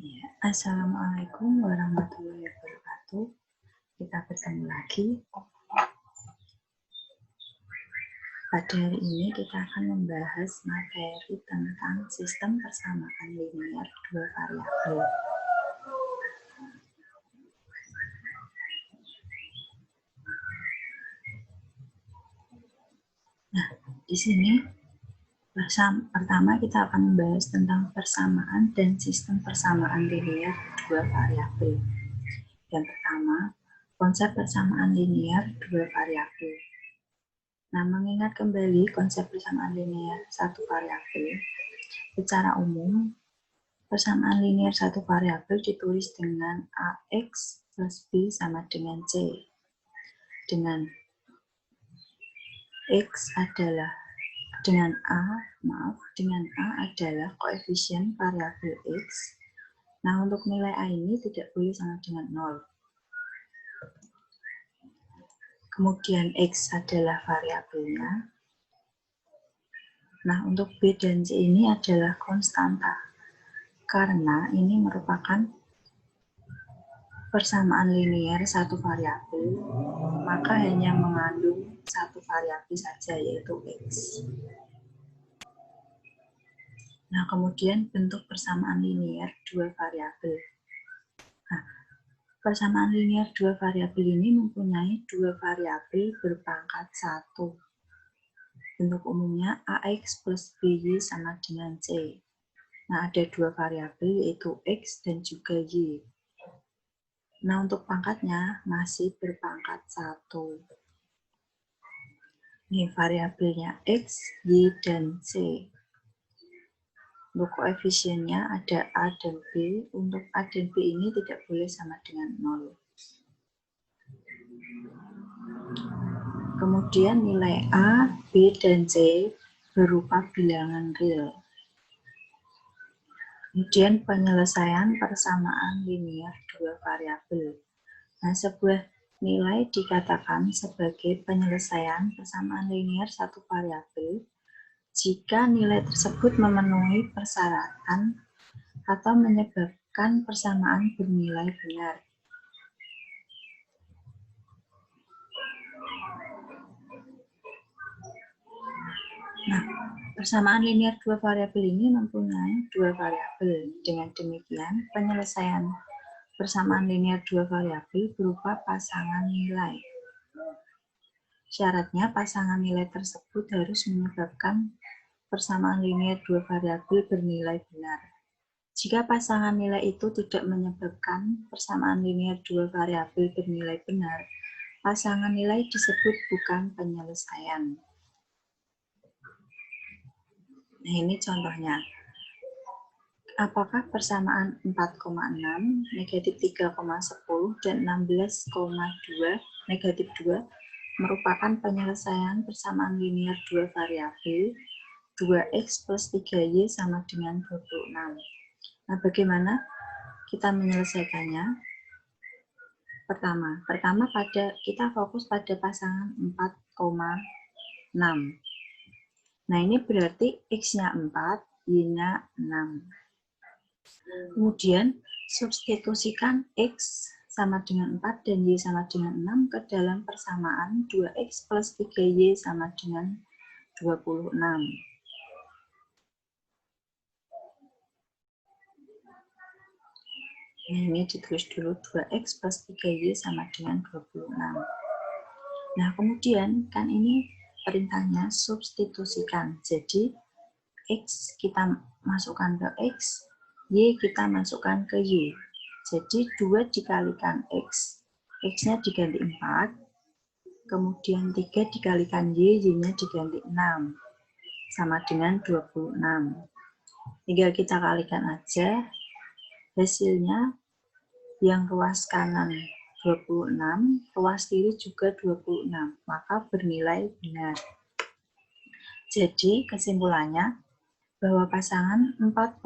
Ya, Assalamualaikum warahmatullahi wabarakatuh. Kita bertemu lagi. Pada hari ini kita akan membahas materi tentang sistem persamaan linear dua variabel. Nah, di sini pertama kita akan membahas tentang persamaan dan sistem persamaan linear dua variabel. Yang pertama, konsep persamaan linear dua variabel. Nah, mengingat kembali konsep persamaan linear satu variabel, secara umum, persamaan linear satu variabel ditulis dengan AX plus B sama dengan C. Dengan X adalah dengan A adalah koefisien variabel X. Nah, untuk nilai A ini tidak boleh sama dengan 0. Kemudian X adalah variabelnya. Nah, untuk B dan C ini adalah konstanta. Karena ini merupakan persamaan linear satu variabel, maka hanya mengandung satu variabel saja, yaitu X. Nah, kemudian bentuk persamaan linear dua variabel. Nah, persamaan linear dua variabel ini mempunyai dua variabel berpangkat 1. Bentuk umumnya AX plus BY sama dengan C. Nah, ada dua variabel yaitu X dan juga Y. Nah, untuk pangkatnya masih berpangkat 1. Ini variabelnya X, Y, dan C. Untuk koefisiennya ada A dan B. Untuk A dan B ini tidak boleh sama dengan 0. Kemudian nilai A, B, dan C berupa bilangan real. Kemudian penyelesaian persamaan linear dua variabel. Nah, sebuah nilai dikatakan sebagai penyelesaian persamaan linear satu variabel jika nilai tersebut memenuhi persyaratan atau menyebabkan persamaan bernilai benar. Nah, persamaan linear dua variabel ini mempunyai dua variabel. Dengan demikian, penyelesaian persamaan linear dua variabel berupa pasangan nilai. Syaratnya pasangan nilai tersebut harus menyebabkan persamaan linear dua variabel bernilai benar. Jika pasangan nilai itu tidak menyebabkan persamaan linear dua variabel bernilai benar, pasangan nilai disebut bukan penyelesaian. Nah, ini contohnya. Apakah persamaan 4,6, negatif 3,10, dan 16,2, negatif 2 merupakan penyelesaian persamaan linear dua variabel 2x plus 3y sama dengan 26. Nah, bagaimana kita menyelesaikannya? Pertama kita fokus pada pasangan 4,6. Nah, ini berarti x-nya 4, y-nya 6. Kemudian, substitusikan x sama dengan 4 dan y sama dengan 6 ke dalam persamaan 2x plus 3y sama dengan 26. Nah, ini ditulis dulu 2x plus 3y sama dengan 26. Nah, kemudian kan ini perintahnya substitusikan. Jadi, x kita masukkan ke x, y kita masukkan ke y. Jadi, 2 dikalikan x, x-nya diganti 4, kemudian 3 dikalikan y, y-nya diganti 6, sama dengan 26. Tinggal kita kalikan aja, hasilnya yang ruas kanan 26, ruas kiri juga 26, maka bernilai benar. Jadi, kesimpulannya bahwa pasangan 4,6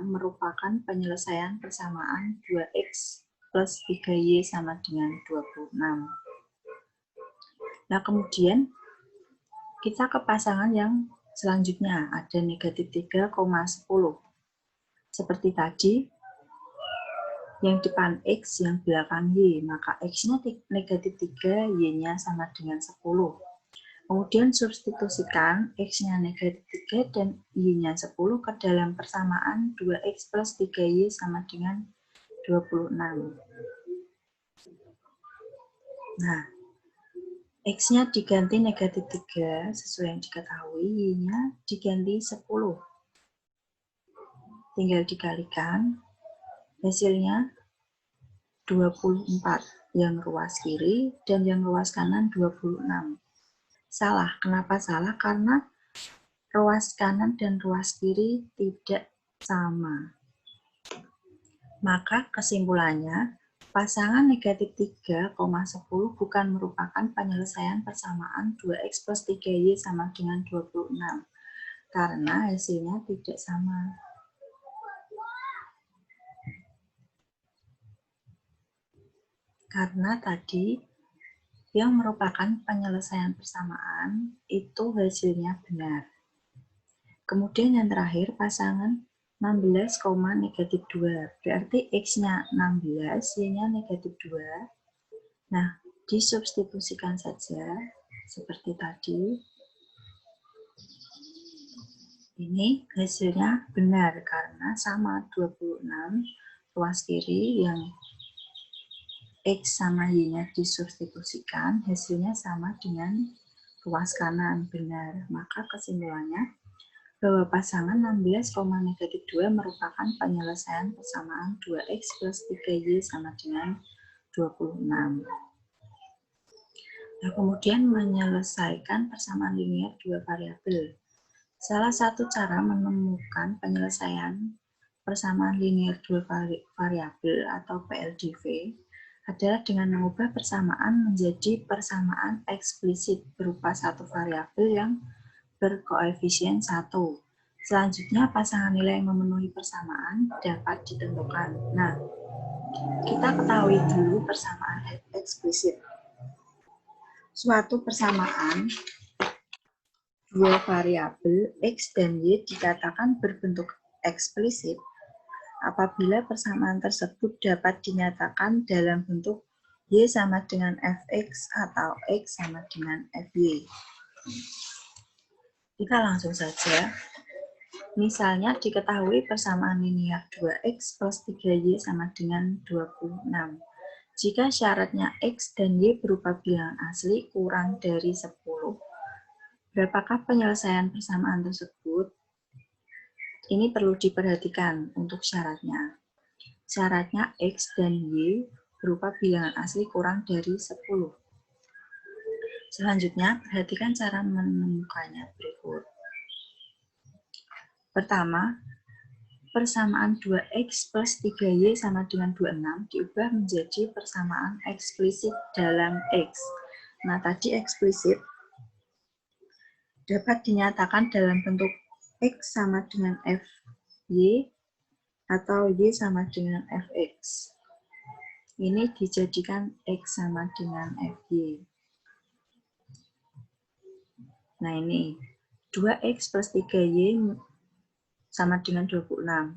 merupakan penyelesaian persamaan 2x plus 3y sama dengan 26. Nah, kemudian kita ke pasangan yang selanjutnya, ada negatif 3,10. Seperti tadi, Yang depan X, yang belakang Y, maka X-nya negatif 3, Y-nya sama dengan 10. Kemudian substitusikan X-nya negatif 3 dan Y-nya 10 ke dalam persamaan 2X plus 3Y sama dengan 26. Nah, X-nya diganti negatif 3 sesuai yang diketahui, Y-nya diganti 10. Tinggal dikalikan, hasilnya 24. Yang ruas kiri dan yang ruas kanan 26. Salah. Kenapa salah? Karena ruas kanan dan ruas kiri tidak sama. Maka kesimpulannya, pasangan negatif 3,10 bukan merupakan penyelesaian persamaan 2X plus 3Y sama dengan 26. Karena hasilnya tidak sama. Karena tadi yang merupakan penyelesaian persamaan itu hasilnya benar. Kemudian yang terakhir pasangan 16, negatif 2. Berarti X-nya 16, Y-nya negatif 2. Nah, disubstitusikan saja seperti tadi. Ini hasilnya benar karena sama 26 ruas kiri yang X sama Y-nya disubstitusikan, hasilnya sama dengan ruas kanan, benar. Maka kesimpulannya bahwa pasangan 16, negatif 2 merupakan penyelesaian persamaan 2X plus 3Y sama dengan 26. Nah, kemudian menyelesaikan persamaan linear dua variabel. Salah satu cara menemukan penyelesaian persamaan linear dua variabel atau PLDV adalah dengan mengubah persamaan menjadi persamaan eksplisit berupa satu variabel yang berkoefisien 1. Selanjutnya, pasangan nilai yang memenuhi persamaan dapat ditentukan. Nah, kita ketahui dulu persamaan eksplisit. Suatu persamaan dua variabel X dan Y dikatakan berbentuk eksplisit apabila persamaan tersebut dapat dinyatakan dalam bentuk Y sama dengan Fx atau X sama dengan Fy. Kita langsung saja. Misalnya diketahui persamaan linear 2X plus 3Y sama dengan 26. Jika syaratnya X dan Y berupa bilangan asli kurang dari 10, berapakah penyelesaian persamaan tersebut? Ini perlu diperhatikan untuk syaratnya. Syaratnya X dan Y berupa bilangan asli kurang dari 10. Selanjutnya, perhatikan cara menemukannya berikut. Pertama, persamaan 2X plus 3Y sama dengan 26 diubah menjadi persamaan eksplisit dalam X. Nah, tadi eksplisit dapat dinyatakan dalam bentuk X sama dengan Fy atau Y sama dengan Fx. Ini dijadikan X sama dengan Fy. Nah ini, 2X plus 3Y sama dengan 26.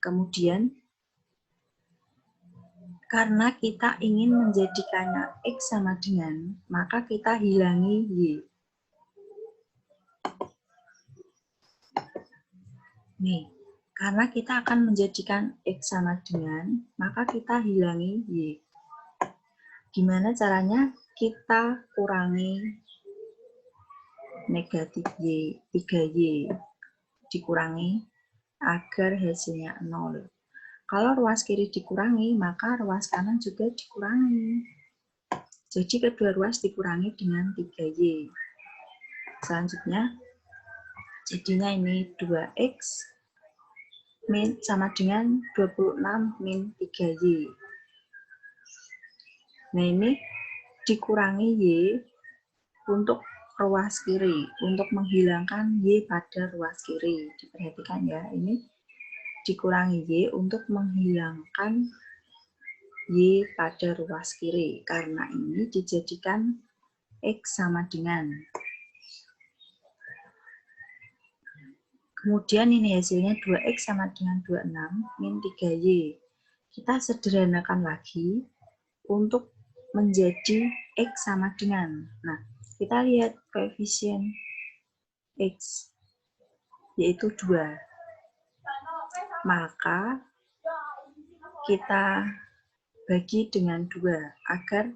Kemudian, karena kita ingin menjadikannya X sama dengan, maka kita hilangi Y. Nih, karena kita akan menjadikan X sama dengan, maka kita hilangi Y. Gimana caranya? Kita kurangi negatif Y, 3Y. Dikurangi agar hasilnya 0. Kalau ruas kiri dikurangi, maka ruas kanan juga dikurangi. Jadi kedua ruas dikurangi dengan 3Y. Selanjutnya, jadinya ini 2X min sama dengan 26 min 3Y. Nah ini dikurangi Y untuk ruas kiri, untuk menghilangkan Y pada ruas kiri. Diperhatikan ya, ini dikurangi Y untuk menghilangkan Y pada ruas kiri. Karena ini dijadikan X sama dengan. Kemudian ini hasilnya 2X sama dengan 26 min 3Y. kita sederhanakan lagi untuk menjadi X sama dengan. Nah, kita lihat koefisien X, yaitu 2. Maka kita bagi dengan 2 agar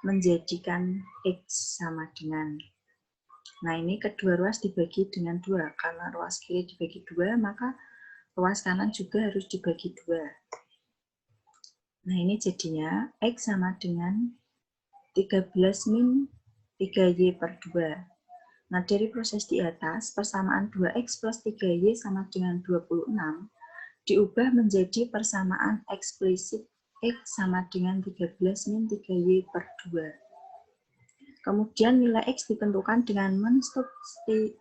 menjadikan X sama dengan. Nah, ini kedua ruas dibagi dengan 2. Karena ruas kiri dibagi 2, maka ruas kanan juga harus dibagi 2. Nah, ini jadinya X sama dengan 13 min 3Y per 2. Nah, dari proses di atas, persamaan 2X plus 3Y sama dengan 26 diubah menjadi persamaan eksplisit X sama dengan 13 min 3Y per 2. Kemudian nilai X ditentukan dengan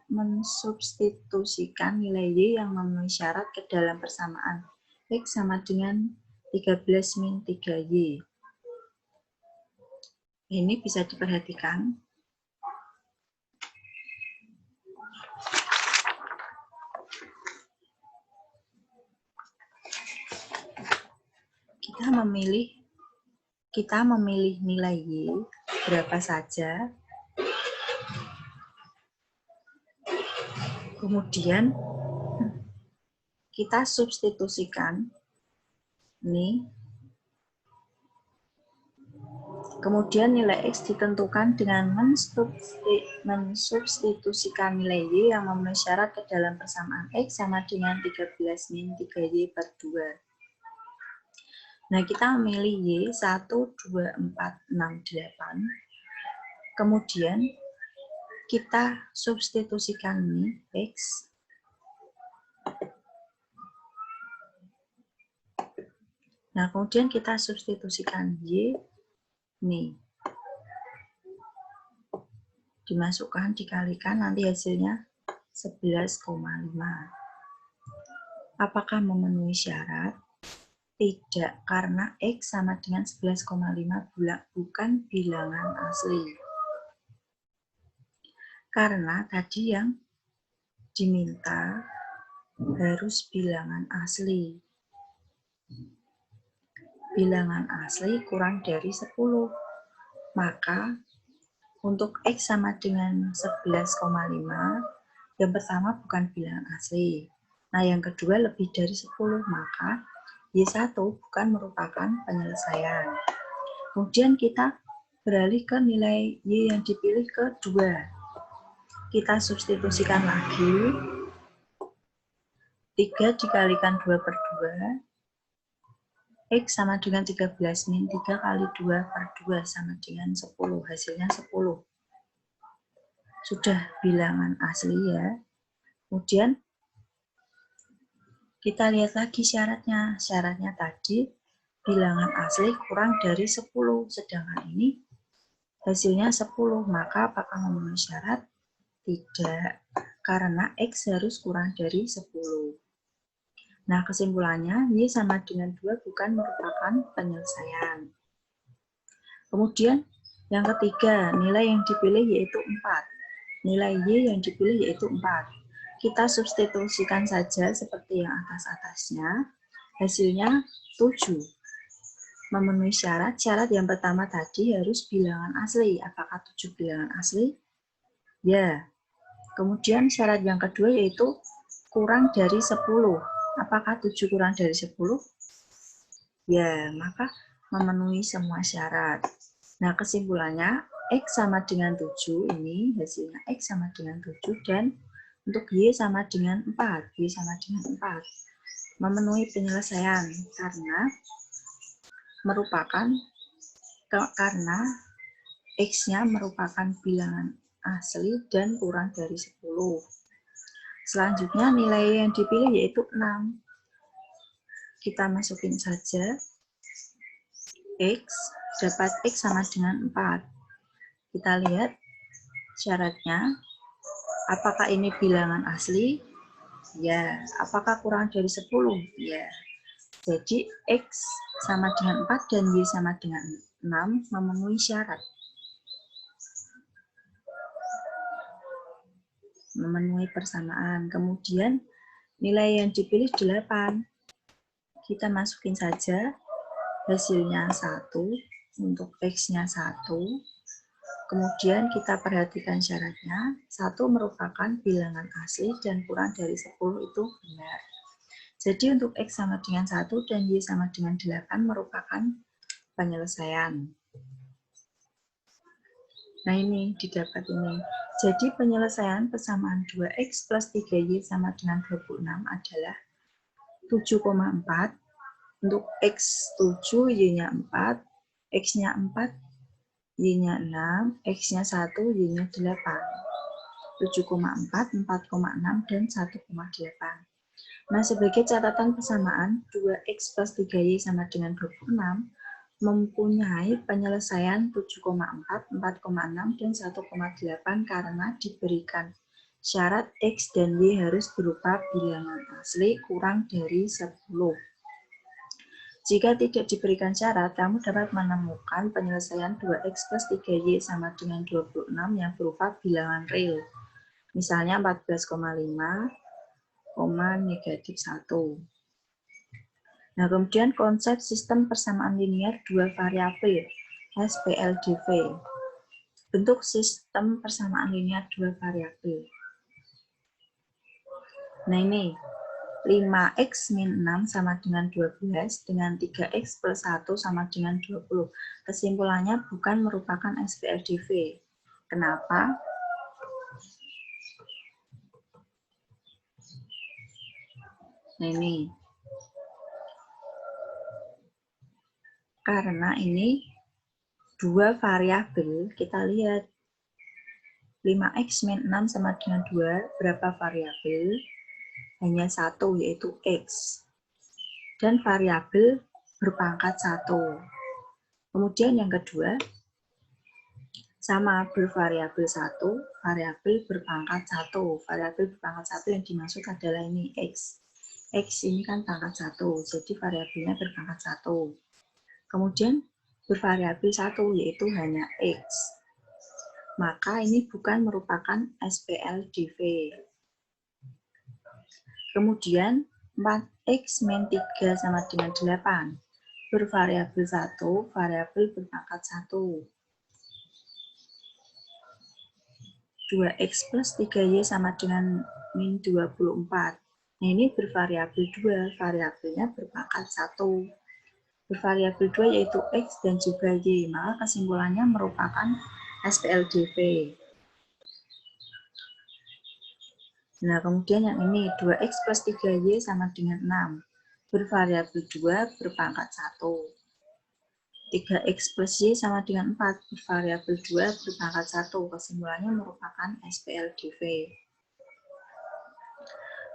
mensubstitusikan nilai Y yang memenuhi syarat ke dalam persamaan X sama dengan 13 min 3Y. Ini bisa diperhatikan. Kita memilih nilai Y berapa saja. Kemudian kita substitusikan ini. Kemudian nilai X ditentukan dengan mensubstitusikan nilai Y yang memenuhi syarat ke dalam persamaan X sama dengan 13 min 3Y per 2. Nah, kita memilih Y 1, 2, 4, 6, 8. Kemudian kita substitusikan ini X. Nah, kemudian kita substitusikan Y. Nih. Dimasukkan, dikalikan, nanti hasilnya 11,5. Apakah memenuhi syarat? Tidak, karena X sama dengan 11,5 bukan bilangan asli. Karena tadi yang diminta harus bilangan asli. Bilangan asli kurang dari 10. Maka untuk X sama dengan 11,5, yang pertama bukan bilangan asli. Nah, yang kedua lebih dari 10, maka Y1 bukan merupakan penyelesaian. Kemudian kita beralih ke nilai Y yang dipilih ke 2. Kita substitusikan lagi. 3 dikalikan 2 per 2. X sama dengan 13 min 3 kali 2 per 2 sama dengan 10. Hasilnya 10. Sudah bilangan asli ya. Kemudian kita lihat lagi syaratnya. Syaratnya tadi bilangan asli kurang dari 10. Sedangkan ini hasilnya 10. Maka apakah memenuhi syarat? Tidak. Karena X harus kurang dari 10. Nah, kesimpulannya Y sama dengan 2 bukan merupakan penyelesaian. Kemudian yang ketiga, nilai yang dipilih yaitu 4. Nilai Y yang dipilih yaitu 4. Kita substitusikan saja seperti yang atas-atasnya. Hasilnya 7. Memenuhi syarat. Syarat yang pertama tadi harus bilangan asli. Apakah 7 bilangan asli? Ya. Kemudian syarat yang kedua yaitu kurang dari 10. Apakah 7 kurang dari 10? Ya, maka memenuhi semua syarat. Nah, kesimpulannya X sama dengan 7, ini hasilnya X sama dengan 7, dan untuk Y sama dengan 4. Y sama dengan 4. Memenuhi penyelesaian karena X-nya merupakan bilangan asli dan kurang dari 10. Selanjutnya nilai yang dipilih yaitu 6. Kita masukin saja X, dapat X sama dengan 4. Kita lihat syaratnya. Apakah ini bilangan asli? Ya. Apakah kurang dari 10? Ya. Jadi X sama dengan 4 dan Y sama dengan 6 memenuhi syarat. Memenuhi persamaan. Kemudian nilai yang dipilih 8. Kita masukin saja hasilnya 1, untuk X-nya 1. Kemudian kita perhatikan syaratnya, 1 merupakan bilangan asli dan kurang dari 10 itu benar. Jadi untuk X sama dengan 1 dan Y sama dengan 8 merupakan penyelesaian. Nah ini, didapat ini. Jadi penyelesaian persamaan 2X plus 3Y sama dengan 26 adalah 7,4. Untuk X 7, Y-nya 4, X-nya 4, Y-nya 6, X-nya 1, Y-nya 8. 7,4, 4,6, dan 1,8. Nah, sebagai catatan persamaan, 2X plus 3Y sama dengan 26 mempunyai penyelesaian 7,4, 4,6, dan 1,8 karena diberikan syarat X dan Y harus berupa bilangan asli kurang dari 10. Jika tidak diberikan syarat, kamu dapat menemukan penyelesaian 2X plus 3Y sama dengan 26 yang berupa bilangan real. Misalnya 14,5, negatif 1. Nah, kemudian konsep sistem persamaan linear dua variabel, SPLDV. Bentuk sistem persamaan linear dua variabel. Nah, ini 5x min 6 sama dengan 12 dengan 3x plus 1 sama dengan 20. Kesimpulannya bukan merupakan SPLDV. Kenapa? Nah, ini. Karena ini dua variabel, kita lihat 5x min 6 sama dengan 2, berapa variabel? Hanya satu, yaitu X. Dan variabel berpangkat 1. Kemudian yang kedua, sama bervariabel 1, variabel berpangkat 1. Variabel berpangkat 1 yang dimaksud adalah ini X. X ini kan pangkat 1, jadi variabelnya berpangkat 1. Kemudian bervariabel 1, yaitu hanya X. Maka ini bukan merupakan SPLDV. Kemudian 4x min 3 sama dengan 8. Bervariabel 1, variabel berpangkat 1. 2x plus 3y sama dengan min 24. Nah, ini bervariabel 2, variabelnya berpangkat 1. Bervariabel 2 yaitu x dan juga y, maka kesimpulannya merupakan SPLDV. Nah, kemudian yang ini 2x plus 3y sama dengan 6. Bervariabel 2 berpangkat 1. 3x plus y sama dengan 4. Bervariabel 2 berpangkat 1. Kesimpulannya merupakan SPLDV.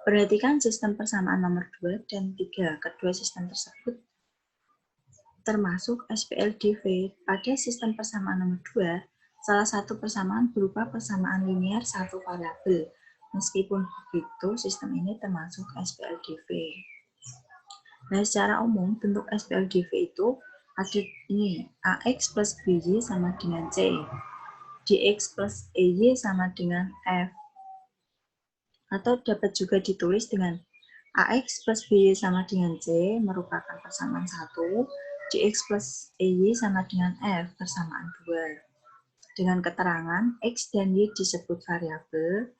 Perhatikan sistem persamaan nomor 2 dan 3. Kedua sistem tersebut termasuk SPLDV. Pada sistem persamaan nomor 2, salah satu persamaan berupa persamaan linear satu variabel. Meskipun begitu, sistem ini termasuk SPLDV. Nah, secara umum, bentuk SPLDV itu ada ini, AX plus BY sama dengan C. DX plus EY sama dengan F. Atau dapat juga ditulis dengan AX plus BY sama dengan C merupakan persamaan 1, DX plus EY sama dengan F persamaan 2. Dengan keterangan X dan Y disebut variabel,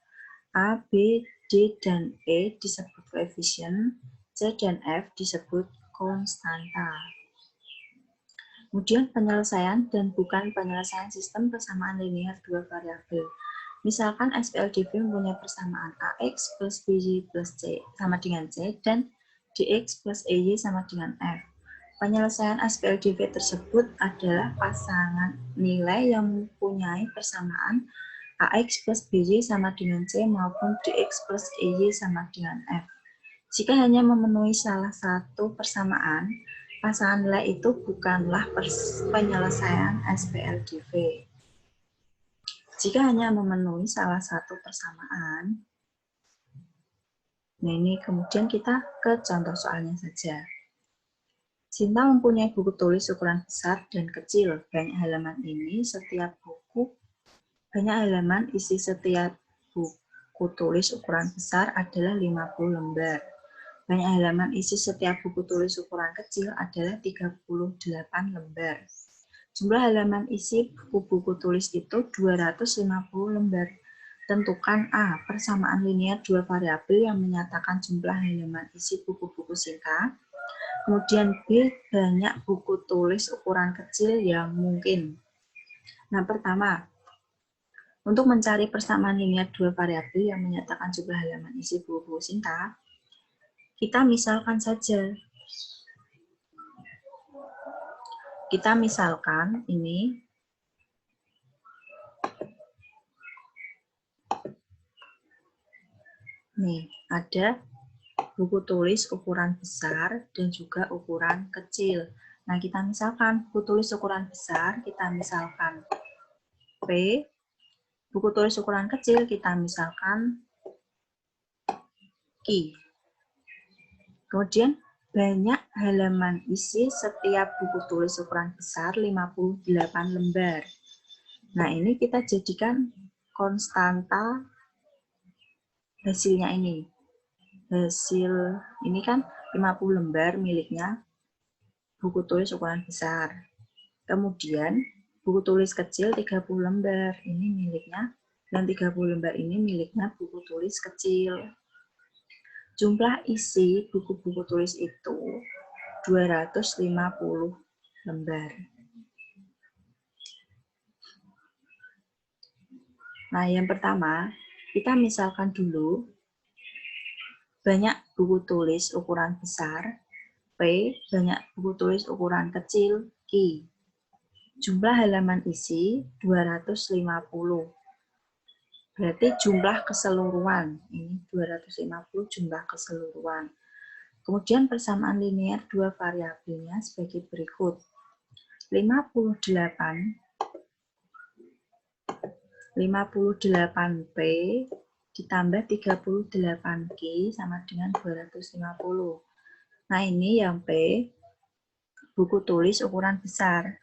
A, B, D, dan E disebut koefisien, C dan F disebut konstanta. Kemudian penyelesaian dan bukan penyelesaian sistem persamaan linear dua variabel. Misalkan SPLDV mempunyai persamaan AX plus BY plus C sama dengan C dan DX plus EY sama dengan F. Penyelesaian SPLDV tersebut adalah pasangan nilai yang mempunyai persamaan AX plus BY sama dengan C maupun DX plus EY sama dengan F. Jika hanya memenuhi salah satu persamaan, pasangan nilai itu bukanlah penyelesaian SPLDV. Jika hanya memenuhi salah satu persamaan, nah ini kemudian kita ke contoh soalnya saja. Sinta mempunyai buku tulis ukuran besar dan kecil. Banyak halaman ini, setiap buku banyak halaman isi setiap buku tulis ukuran besar adalah 50 lembar. Banyak halaman isi setiap buku tulis ukuran kecil adalah 38 lembar. Jumlah halaman isi buku-buku tulis itu 250 lembar. Tentukan A. Persamaan linear dua variabel yang menyatakan jumlah halaman isi buku-buku singkat. Kemudian B. Banyak buku tulis ukuran kecil yang mungkin. Nah, pertama, untuk mencari persamaan linear dua variabel yang menyatakan jumlah halaman isi buku-buku singkat, kita misalkan saja. Kita misalkan ini nih, ada buku tulis ukuran besar dan juga ukuran kecil. Nah, kita misalkan buku tulis ukuran besar, kita misalkan P. Buku tulis ukuran kecil, kita misalkan Q. Kemudian, banyak halaman isi setiap buku tulis ukuran besar 58 lembar. Nah, ini kita jadikan konstanta hasilnya ini. Hasil ini kan 50 lembar miliknya buku tulis ukuran besar. Kemudian buku tulis kecil 30 lembar ini miliknya, dan 30 lembar ini miliknya buku tulis kecil. Jumlah isi buku-buku tulis itu 250 lembar. Nah, yang pertama, kita misalkan dulu banyak buku tulis ukuran besar, P, banyak buku tulis ukuran kecil, Q. Jumlah halaman isi 250. Berarti jumlah keseluruhan. Ini 250 jumlah keseluruhan. Kemudian persamaan linear dua variabelnya sebagai berikut. 58P ditambah 38Q sama dengan 250. Nah, ini yang P, buku tulis ukuran besar.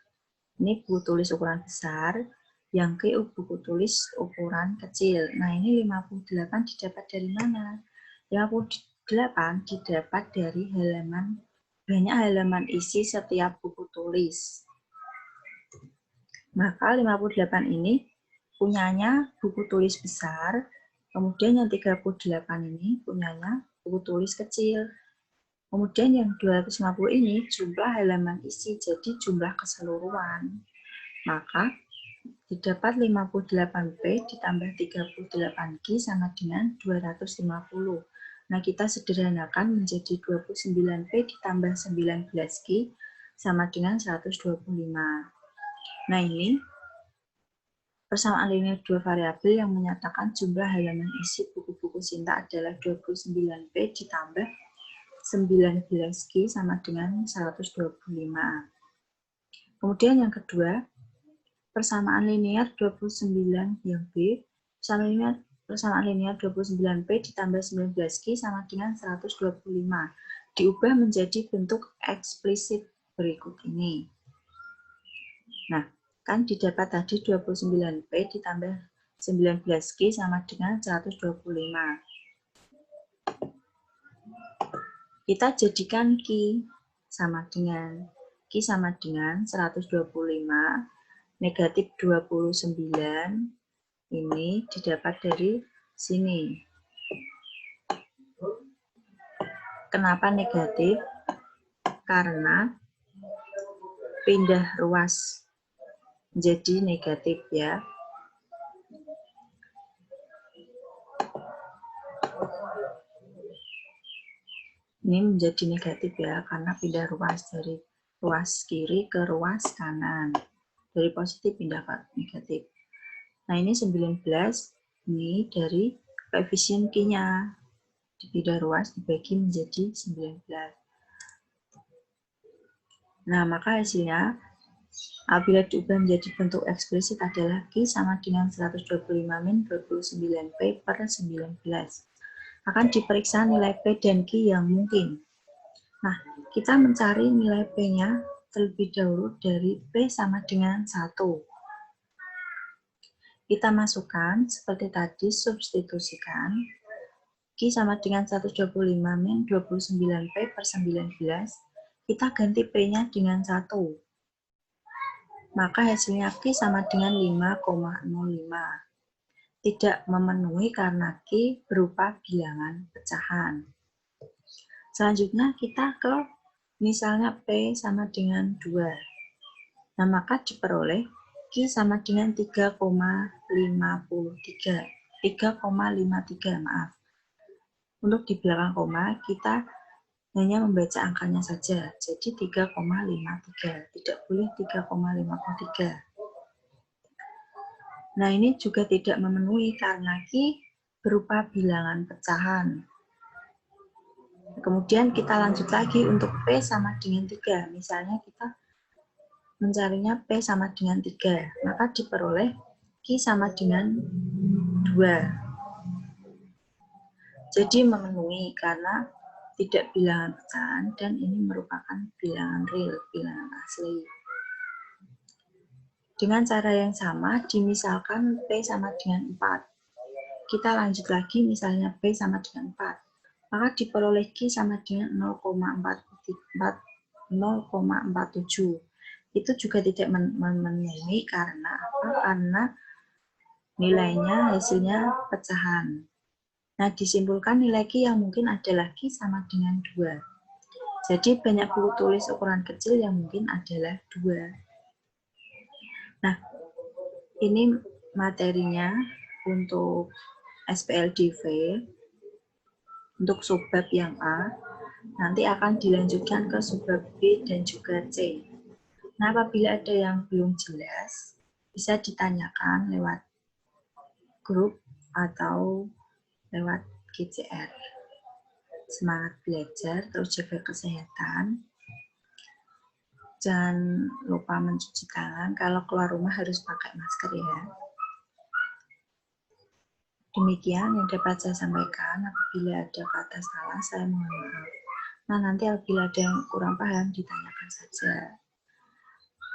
Ini buku tulis ukuran besar, yang Q buku tulis ukuran kecil. Nah, ini 58 didapat dari mana? 58 didapat dari banyak halaman isi setiap buku tulis. Maka 58 ini punyanya buku tulis besar, kemudian yang 38 ini punyanya buku tulis kecil. Kemudian yang 250 ini jumlah halaman isi, jadi jumlah keseluruhan. Maka didapat 58P ditambah 38Q sama dengan 250. Nah, kita sederhanakan menjadi 29P ditambah 19Q sama dengan 125. Nah, ini persamaan linear dua variabel yang menyatakan jumlah halaman isi buku-buku singkat adalah 29P ditambah 19Q sama dengan 125. Kemudian yang kedua, persamaan linear 29 yang B, persamaan linear 29P ditambah 19Q sama dengan 125. Diubah menjadi bentuk eksplisit berikut ini. Nah, kan didapat tadi 29P ditambah 19Q sama dengan 125. Kita jadikan Q sama dengan 125, negatif 29, ini didapat dari sini. Kenapa negatif? Karena pindah ruas jadi negatif ya. Ini menjadi negatif ya, karena pindah ruas dari ruas kiri ke ruas kanan. Dari positif pindah ke negatif. Nah, ini 19, ini dari koefisien Q-nya. Dipindah ruas dibagi menjadi 19. Nah, maka hasilnya apabila diubah menjadi bentuk eksplisit adalah Q sama dengan 125 min 29P per 19. Akan diperiksa nilai P dan Q yang mungkin. Nah, kita mencari nilai P-nya terlebih dahulu dari P sama dengan 1. Kita masukkan seperti tadi, substitusikan. Q sama dengan 125 min 29P per 19, kita ganti P-nya dengan 1. Maka hasilnya Q sama dengan 5,05. Tidak memenuhi karena Q berupa bilangan pecahan. Selanjutnya kita ke misalnya P sama dengan 2. Nah, maka diperoleh Q sama dengan 3,53, maaf. Untuk di belakang koma, kita hanya membaca angkanya saja, jadi 3,53, tidak boleh 3,53. Nah, ini juga tidak memenuhi karena Q berupa bilangan pecahan. Kemudian kita lanjut lagi untuk P sama dengan 3. Misalnya kita mencarinya P sama dengan 3, maka diperoleh Q sama dengan 2. Jadi memenuhi karena tidak bilangan pecahan dan ini merupakan bilangan real, bilangan asli. Dengan cara yang sama, dimisalkan P sama dengan 4. Kita lanjut lagi misalnya P sama dengan 4. Maka diperoleh Q sama dengan 0,47. Itu juga tidak memenuhi karena apa? Karena nilainya hasilnya pecahan. Nah, disimpulkan nilai Q yang mungkin adalah Q sama dengan 2. Jadi banyak buku tulis ukuran kecil yang mungkin adalah 2. Nah, ini materinya untuk SPLDV. Untuk subbab yang A, nanti akan dilanjutkan ke subbab B dan juga C. Nah, apabila ada yang belum jelas, bisa ditanyakan lewat grup atau lewat GCR. Semangat belajar, terus jaga kesehatan. Jangan lupa mencuci tangan, kalau keluar rumah harus pakai masker ya. Demikian yang dapat saya sampaikan. Apabila ada kata salah, saya mohon maaf. Nah, nanti apabila ada yang kurang paham, ditanyakan saja.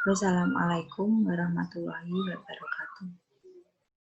Wassalamualaikum warahmatullahi wabarakatuh.